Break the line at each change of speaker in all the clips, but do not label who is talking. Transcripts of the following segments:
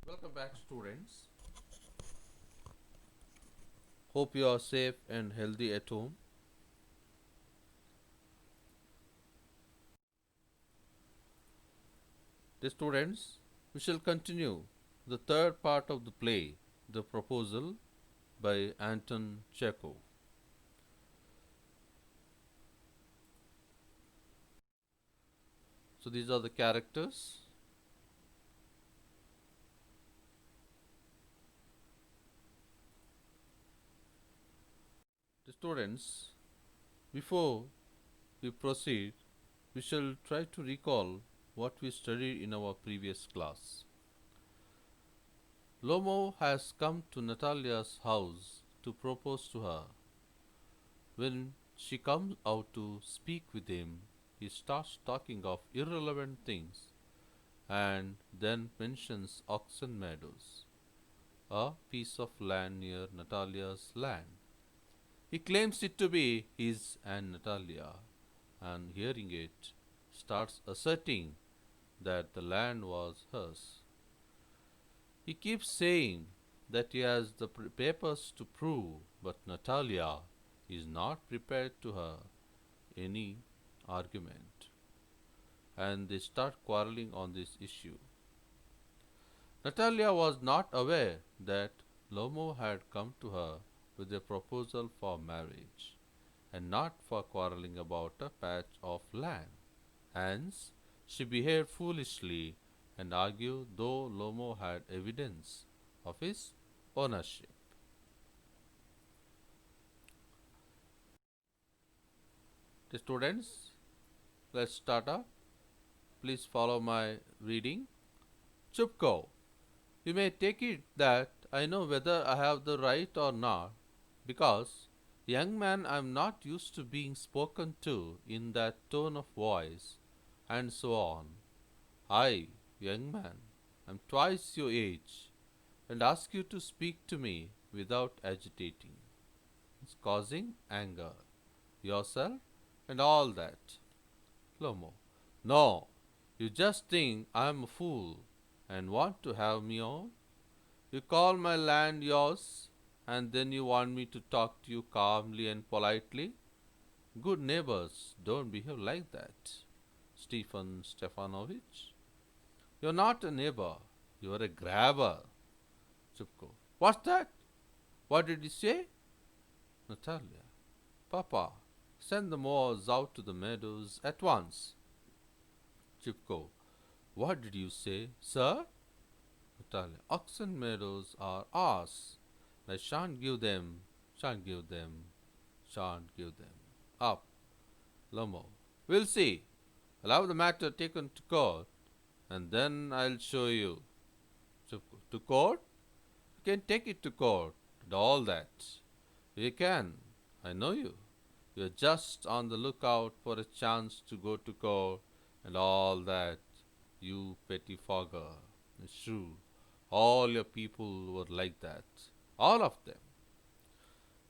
Welcome back, students. Hope you are safe and healthy at home. The students, we shall continue the third part of the play, The Proposal by Anton Chekhov. So these are the characters. The students, before we proceed, we shall try to recall what we studied in our previous class. Lomo has come to Natalia's house to propose to her. When she comes out to speak with him, he starts talking of irrelevant things and then mentions Oxen Meadows, a piece of land near Natalia's land. He claims it to be his and Natalia, and hearing it, starts asserting that the land was hers. He keeps saying that he has the papers to prove, but Natalia is not prepared to her any argument, and they start quarreling on this issue. Natalia was not aware that Lomo had come to her with a proposal for marriage, and not for quarreling about a patch of land. Hence, she behaved foolishly and argued though Lomo had evidence of his ownership. The students, let's start up. Please follow my reading. Chupko, you may take it that I know whether I have the right or not, because, young man, I am not used to being spoken to in that tone of voice, and so on. I, young man, am twice your age, and ask you to speak to me without agitating. It's causing anger. Yourself and all that. Lomo. No, you just think I am a fool and want to have me on. You call my land yours, and then you want me to talk to you calmly and politely. Good neighbors don't behave like that. Stefan Stefanovich. You're not a neighbor, you're a grabber. Chupko. What's that? What did he say? Natalia. Papa, send the Moors out to the meadows at once. Chipko. What did you say, sir? Natalia. Oxen meadows are ours. I shan't give them, shan't give them, shan't give them. Up. Lomo. We'll see. I'll have the matter taken to court, and then I'll show you. Chipko. To court? You can take it to court, and all that. You can. I know you. You're just on the lookout for a chance to go to court and all that, you pettifogger. It's true. All your people were like that. All of them.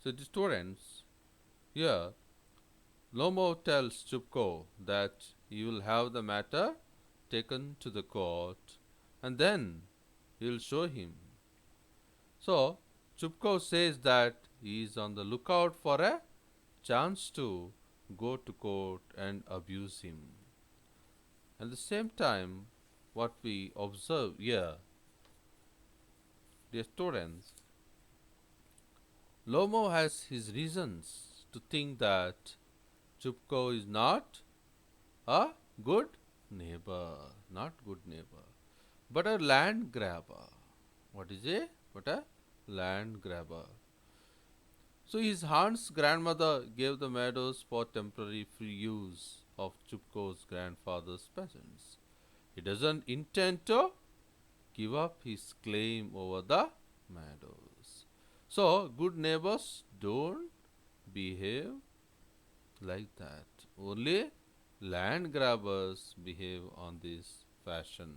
So the students, here, Lomo tells Chupko that he will have the matter taken to the court and then he will show him. So Chupko says that he is on the lookout for a chance to go to court and abuse him. At the same time, what we observe here, dear students, Lomo has his reasons to think that Chupko is not a good neighbor, not good neighbor, but a land grabber. What is it? But a land grabber. So his aunt's grandmother gave the meadows for temporary free use of Chupko's grandfather's peasants. He doesn't intend to give up his claim over the meadows. So good neighbors don't behave like that. Only land grabbers behave on this fashion.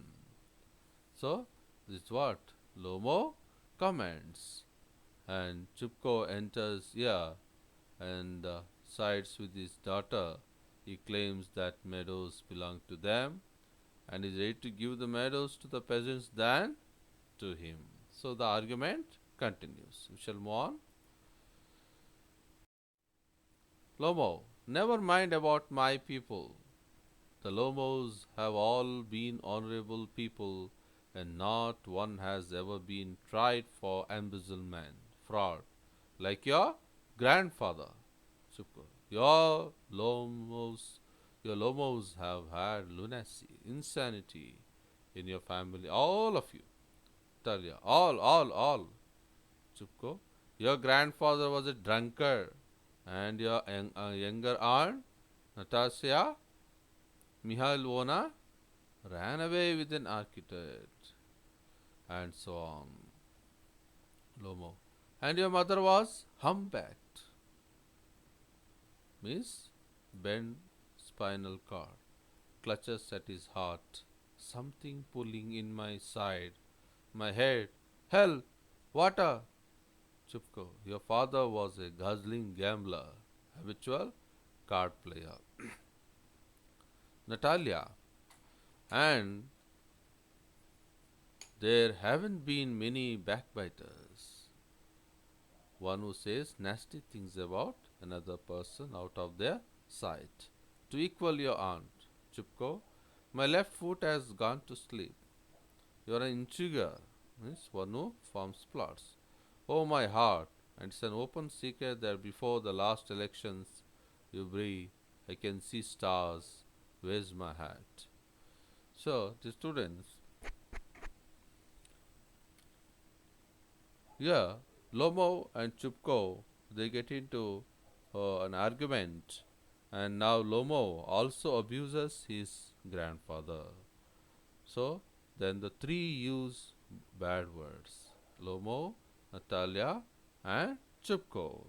So this is what Lomo comments. And Chupko enters here and sides with his daughter. He claims that meadows belong to them and is ready to give the meadows to the peasants then to him. So the argument continues. We shall move on. Lomo, never mind about my people. The Lomos have all been honorable people, and not one has ever been tried for embezzlement, fraud, like your grandfather. Super. Your Lomos have had lunacy, insanity in your family, all of you. Talia, all. Chupko. Your grandfather was a drunkard, and your younger aunt, Natasha Mihailovna, ran away with an architect, and so on. Lomo. And your mother was humpbacked, means bent spinal cord, clutches at his heart, something pulling in my side, my head. Help! Water! Chupko. Your father was a guzzling gambler, habitual card player. Natalia. And there haven't been many backbiters. One who says nasty things about another person out of their sight. To equal your aunt, Chupko, my left foot has gone to sleep. You are an intriguer, means one who forms plots. Oh, my heart, and it's an open secret that before the last elections you breathe, I can see stars. Where's my hat? So, the students, yeah, Lomo and Chupko, they get into an argument, and now Lomo also abuses his grandfather. So then the three use bad words: Lomo, Natalia, and Chupko.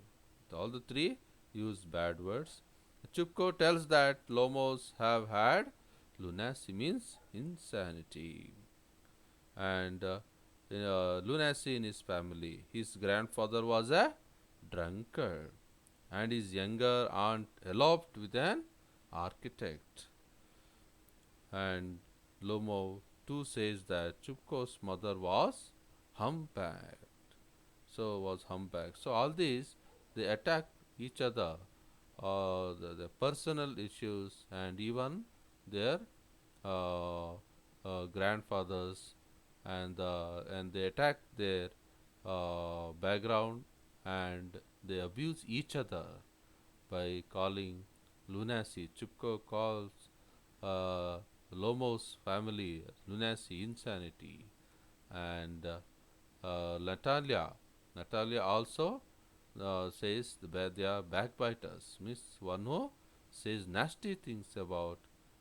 All the three use bad words. Chupko tells that Lomos have had lunacy, means insanity, and lunacy in his family. His grandfather was a drunkard, and his younger aunt eloped with an architect. And Lomo too says that Chupko's mother was humpbacked. Was humpbacked. So all these they attack each other, the personal issues, and even their uh, grandfathers, and they attack their background, and they abuse each other by calling lunacy. Chupko calls uh, Lomo's family lunacy, insanity, and Natalia also says they are backbiters, means one who says nasty things about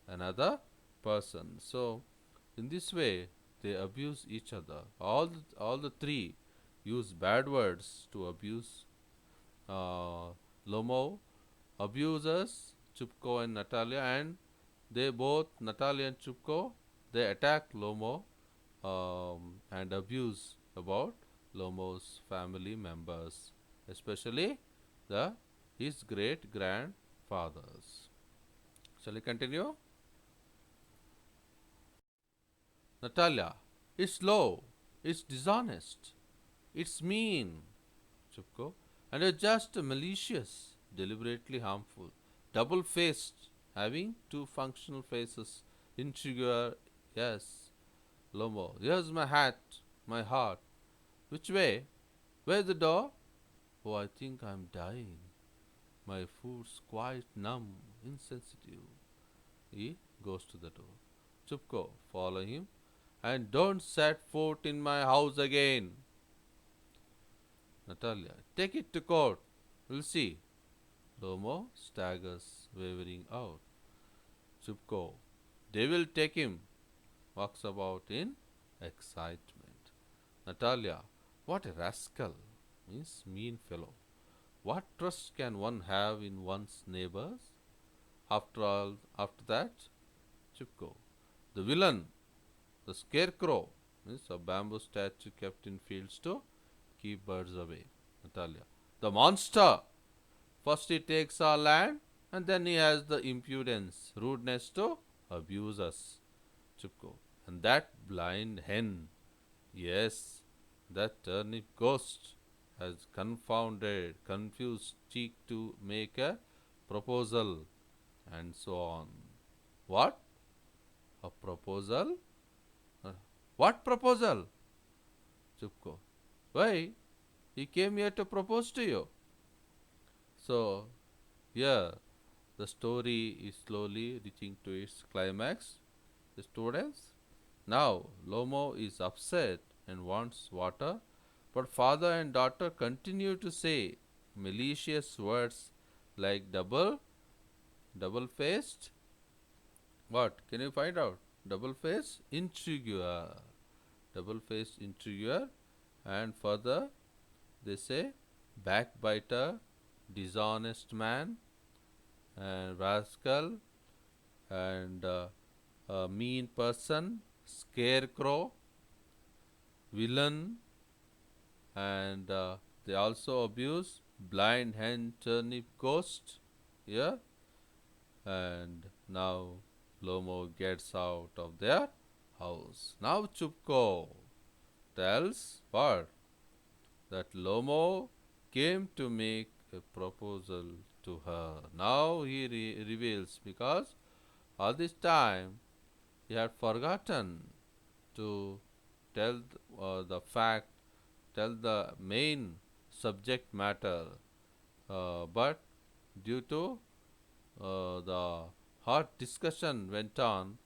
another person. So, in this way, they abuse each other. All the three use bad words to abuse uh, Lomo, abuses Chupko and Natalia, and they both, Natalia and Chupko, they attack Lomo and abuse about Lomo's family members, especially the his great grandfathers. Shall we continue? Natalia, it's low, it's dishonest, it's mean, Chupko, and you're just malicious, deliberately harmful, double faced, having two functional faces, intriguer, yes, Lomo, here's my hat, my heart. Which way? Where's the door? Oh, I think I'm dying. My foot's quite numb, insensitive. He goes to the door. Chupko, follow him, and don't set foot in my house again. Natalia, take it to court. We'll see. Lomo staggers, wavering out. Chupko, they will take him. Walks about in excitement. Natalia, what a rascal, means mean fellow. What trust can one have in one's neighbors? After that, Chupko, the villain, the scarecrow, means a bamboo statue kept in fields to keep birds away. Natalia, the monster. First he takes our land, and then he has the impudence, rudeness to abuse us. Chupko, and that blind hen, Yes, that turnip ghost has confused cheek to make a proposal, and so on. What? A proposal? Uh, What proposal? Chupko. Why? He came here to propose to you. So, here the story is slowly reaching to its climax. The students, now Lomo is upset and wants water, but father and daughter continue to say malicious words like double faced. What? Can you find out? Double faced intriguer. Double faced intriguer. And further, they say backbiter, dishonest man, and rascal, and a mean person, scarecrow, villain, and they also abuse blind hen turnip ghost. Yeah, and now Lomo gets out of their house. Now Chupko tells what? That Lomo came to make a proposal to her. Now he reveals, because all this time he had forgotten to tell the fact, tell the main subject matter, but due to the hot discussion went on,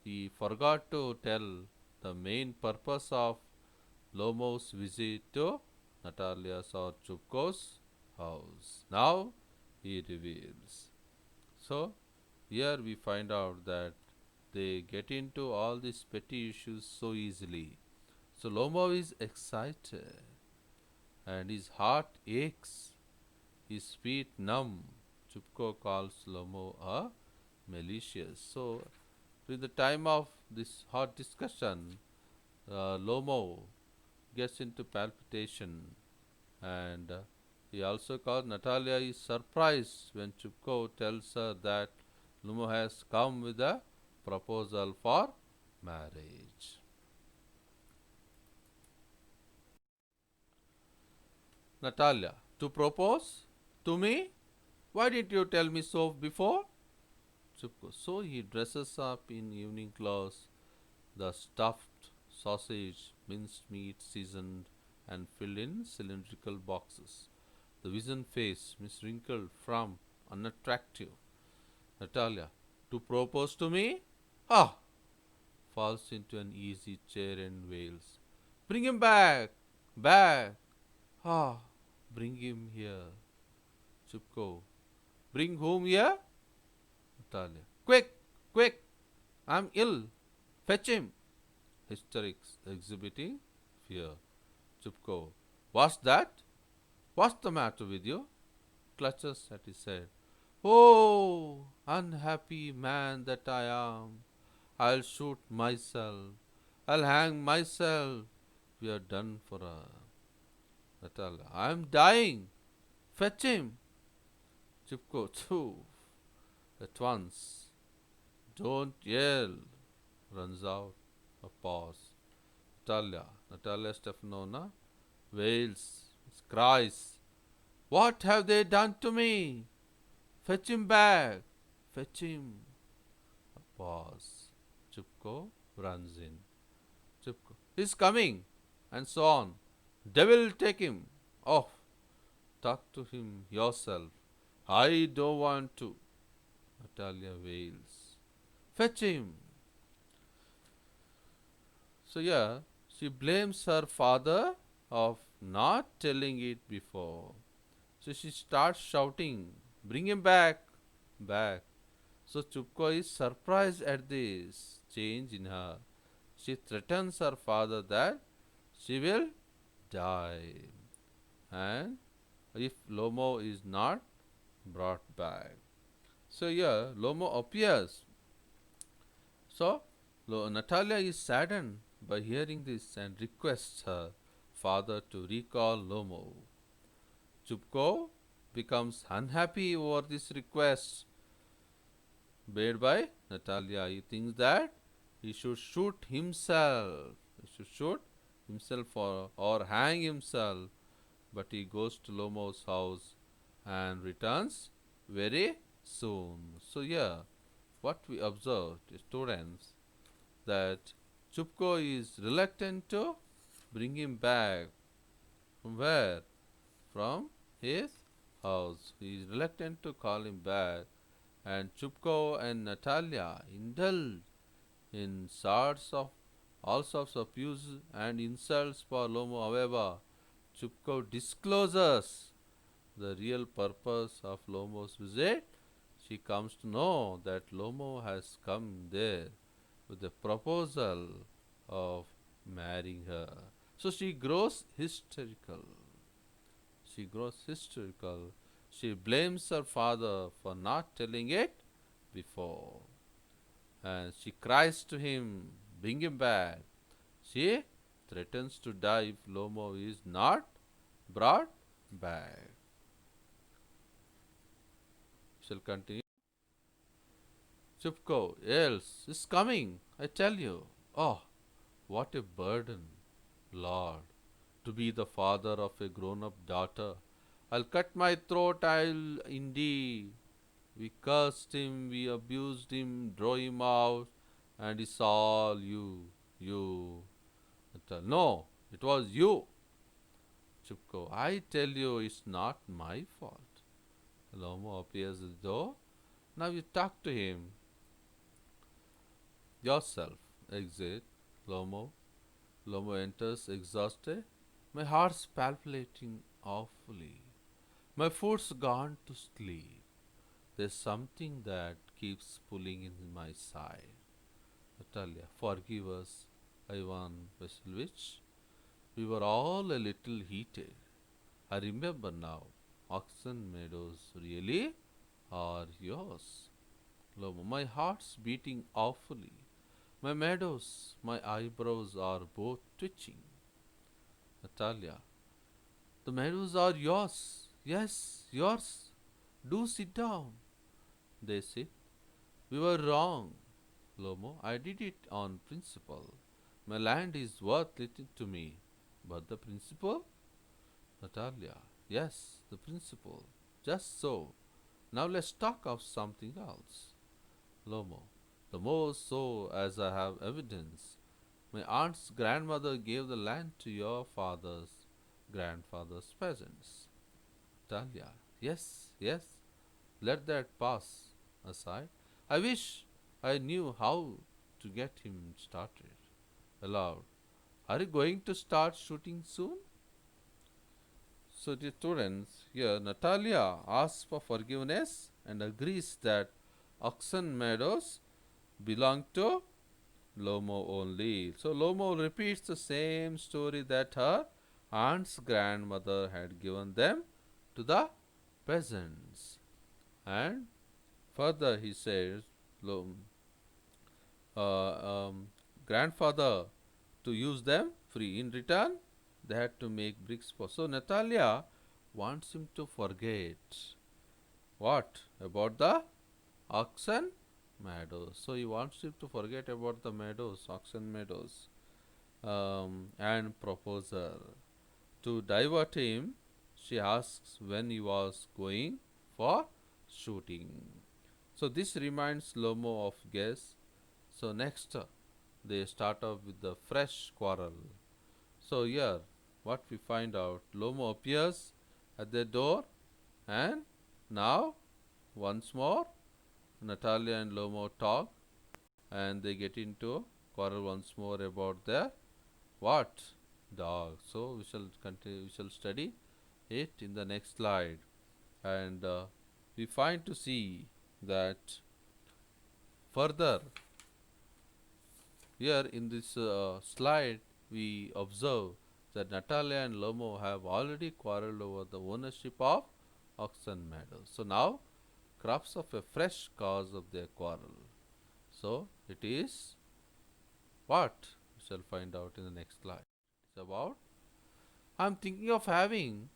he forgot to tell the main purpose of Lomo's visit to Natalia's or Chupko's house. Now he reveals. So here we find out that they get into all these petty issues so easily. So Lomo is excited and his heart aches, his feet numb. Chupko calls Lomo a malicious. So during the time of this hot discussion, Lomo gets into palpitation, and he also calls Natalia is surprised when Chupko tells her that Lomo has come with a proposal for marriage. Natalia, to propose to me? Why didn't you tell me so before? Chupko. So he dresses up in evening clothes, the stuffed sausage, minced meat seasoned and filled in cylindrical boxes. The wizened face, wrinkled from unattractive. Natalia, to propose to me? Ah! Falls into an easy chair and wails. Bring him back! Back! Ah! Bring him here. Chupko. Bring whom here? Natalia. Quick! Quick! I'm ill. Fetch him. Hysterics exhibiting fear. Chupko. What's that? What's the matter with you? Clutches at his head. Oh, unhappy man that I am. I'll shoot myself. I'll hang myself. We are done for her. Natalia. I'm dying. Fetch him. Chupko. Too. At once. Don't yell. Runs out. A pause. Natalia Stefanovna wails, cries. What have they done to me? Fetch him back. Fetch him. A pause. Chupko runs in. Chupko. He's coming. And so on. Devil take him. Off. Talk to him yourself. I don't want to. Natalia wails. Fetch him. So, yeah, she blames her father of not telling it before. So she starts shouting, Bring him back, back. So Chupko is surprised at this change in her. She threatens her father that she will die, and if Lomo is not brought back. So here Lomo appears. So Natalia is saddened by hearing this and requests her father to recall Lomo. Chupko becomes unhappy over this request made by Natalia. He thinks that he should shoot himself. He should shoot himself or hang himself, but he goes to Lomo's house and returns very soon. So, yeah, what we observed, students, that Chupko is reluctant to bring him back. From where? From his house. He is reluctant to call him back, and Chupko and Natalia indulge in all sorts of abuse and insults for Lomo. However, Chupko discloses the real purpose of Lomo's visit. She comes to know that Lomo has come there with a proposal of marrying her. So she grows hysterical. She grows hysterical. She blames her father for not telling it before. And she cries to him, bring him back. She threatens to die if Lomo is not brought back. Shall continue. Chupko yells, is coming, I tell you. Oh, what a burden, Lord, to be the father of a grown up daughter. I'll cut my throat, I'll indeed. We cursed him, we abused him, drove him out, and it's all you, you. No, it was you, Chupko. I tell you, it's not my fault. Lomo appears at the door. Now you talk to him yourself. Exit. Lomo. Lomo enters exhausted. My heart's palpitating awfully. My foot's gone to sleep. There's something that keeps pulling in my side. Natalia, forgive us, Ivan Vasilovich. We were all a little heated. I remember now. Oxen Meadows really are yours. Lomo, my heart's beating awfully. My meadows, my eyebrows are both twitching. Natalia, the meadows are yours. Yes, yours. Do sit down. They sit. We were wrong, Lomo. I did it on principle. My land is worth little to me. But the principle? Natalia. Yes, the principle. Just so. Now let's talk of something else. Lomo. The more so as I have evidence. My aunt's grandmother gave the land to your father's grandfather's peasants. Talia. Yes, yes. Let that pass aside. I wish I knew how to get him started. Aloud. Are you going to start shooting soon? So, dear students, here Natalia asks for forgiveness and agrees that Oxen Meadows belong to Lomo only. So, Lomo repeats the same story that her aunt's grandmother had given them to the peasants. And further, he says, grandfather to use them free. In return, they had to make bricks for. So Natalia wants him to forget what about the oxen meadows. So he wants him to forget about the meadows, oxen meadows, and propose her. To divert him, she asks when he was going for shooting. So this reminds Lomo of guess. So next, they start off with the fresh quarrel. So here, what we find out, Lomo appears at the door, and now once more Natalia and Lomo talk, and they get into quarrel once more about their what dog. So we shall continue. We shall study it in the next slide, and we find to see that further here in this slide we observe that Natalia and Lomo have already quarreled over the ownership of Oxen Meadows. So now crops of a fresh cause of their quarrel. So it is what we shall find out in the next slide. It's about I'm thinking of having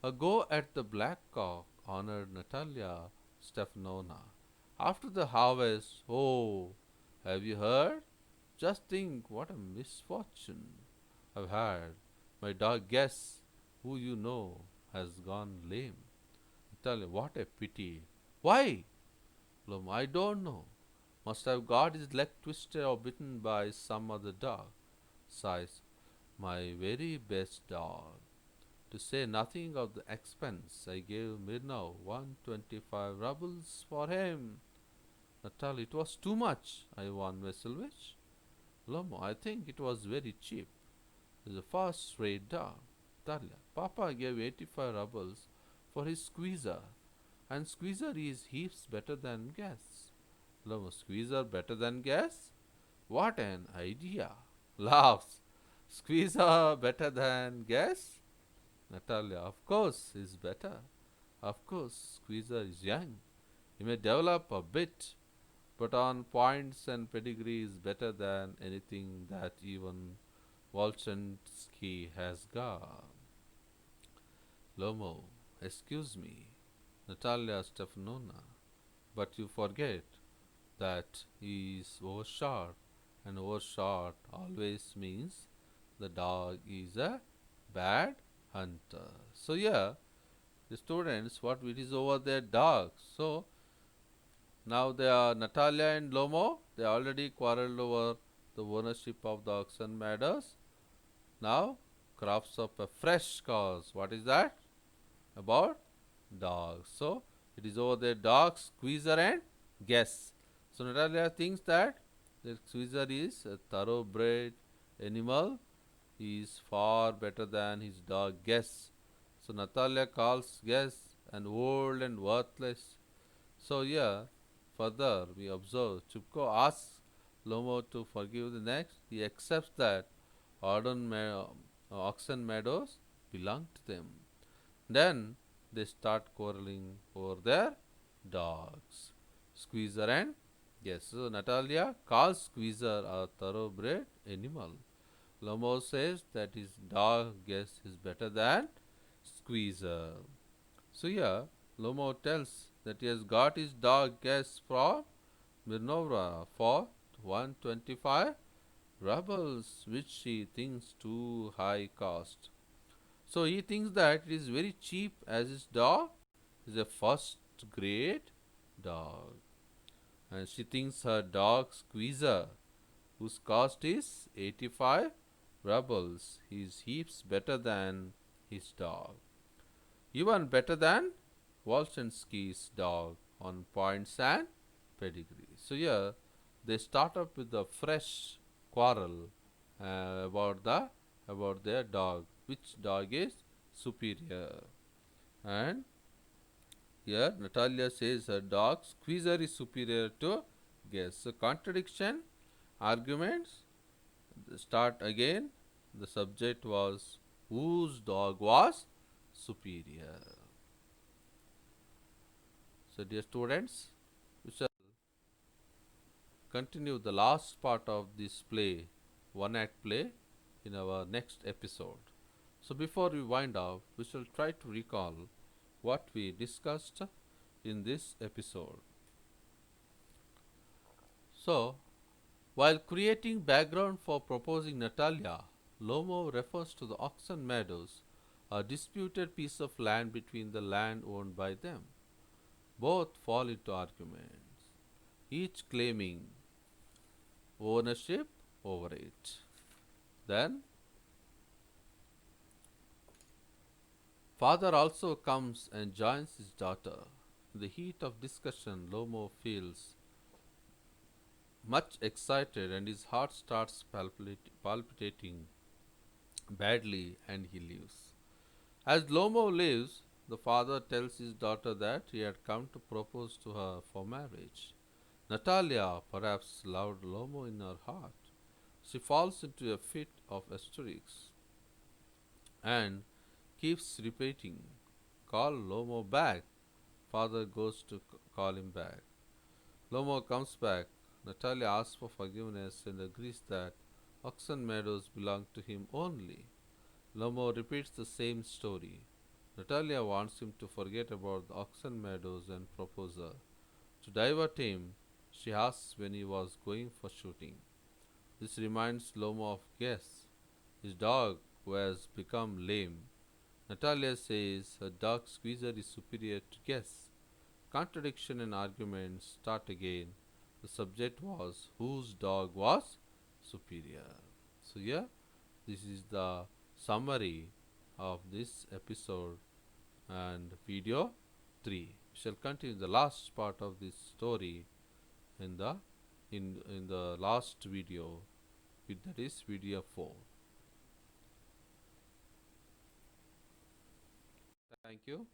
a go at the black cock, honored Natalia Stefanovna. After the harvest, oh, have you heard? Just think what a misfortune. I've had my dog guess who you know has gone lame. Natalia, what a pity. Why? Lom, I don't know. Must have got his leg twisted or bitten by some other dog. Sighs, my very best dog. To say nothing of the expense, I gave Mirnov 125 rubles for him. Natalia, it was too much, Ivan Vasilevich. Lomo, I think it was very cheap. It's a first-rate dog. Natalia, Papa gave 85 rubles for his squeezer, and squeezer is heaps better than gas. Lomo, squeezer better than gas? What an idea! Laughs. Squeezer better than gas? Natalia, of course, is better. Of course, Squeezer is young. He may develop a bit, but on points and pedigree is better than anything that even Volchansky has got. Lomo, excuse me, Natalia Stefanovna, but you forget that he is overshot, and overshot always means the dog is a bad hunter. So, yeah, the students, what it is over there, dogs. So, now they are Natalia and Lomo, they already quarreled over the ownership of the oxen meadows. Now, crops up a fresh cause. What is that? About dogs. So, it is over there, dogs, squeezer, and guess. So, Natalia thinks that the squeezer is a thoroughbred animal. He is far better than his dog Guess. So, Natalia calls Guess an old and worthless. So, yeah, further we observe Chupko asks Lomo to forgive the next. He accepts that oxen meadows belong to them. Then they start quarreling over their dogs, Squeezer and Guess. So, Natalia calls Squeezer a thoroughbred animal. Lomo says that his dog Guess is better than Squeezer. So, yeah, Lomo tells that he has got his dog Guess from Mirnova for 125 rubles, which he thinks too high cost. So he thinks that it is very cheap as his dog is a first grade dog. And she thinks her dog Squeezer, whose cost is 85 rubles, is heaps better than his dog. Even better than Wolshinsky's dog on points and pedigree. So here they start up with a fresh quarrel about their dog, which dog is superior. And here Natalia says her dog Squeezer is superior to Guess. So contradiction, arguments start again. The subject was whose dog was superior. So, dear students, we shall continue the last part of this play, one act play, in our next episode. So, before we wind up, we shall try to recall what we discussed in this episode. So, while creating background for proposing Natalia, Lomo refers to the oxen meadows, a disputed piece of land between the land owned by them. Both fall into arguments, each claiming ownership over it. Then, father also comes and joins his daughter. In the heat of discussion, Lomo feels much excited and his heart starts palpitating badly and he leaves. As Lomo leaves, the father tells his daughter that he had come to propose to her for marriage. Natalia perhaps loved Lomo in her heart. She falls into a fit of hysterics and keeps repeating, call Lomo back. Father goes to call him back. Lomo comes back. Natalia asks for forgiveness and agrees that Oxen Meadows belong to him only. Lomo repeats the same story. Natalia wants him to forget about the Oxen Meadows and propose her. To divert him, she asks when he was going for shooting. This reminds Lomo of Guess. His dog has become lame. Natalia says her dog Squeezer is superior to Guess. Contradiction and argument start again. The subject was whose dog was superior. So, here this is the summary of this episode and video 3. We shall continue the last part of this story in the last video, that is video 4. Thank you.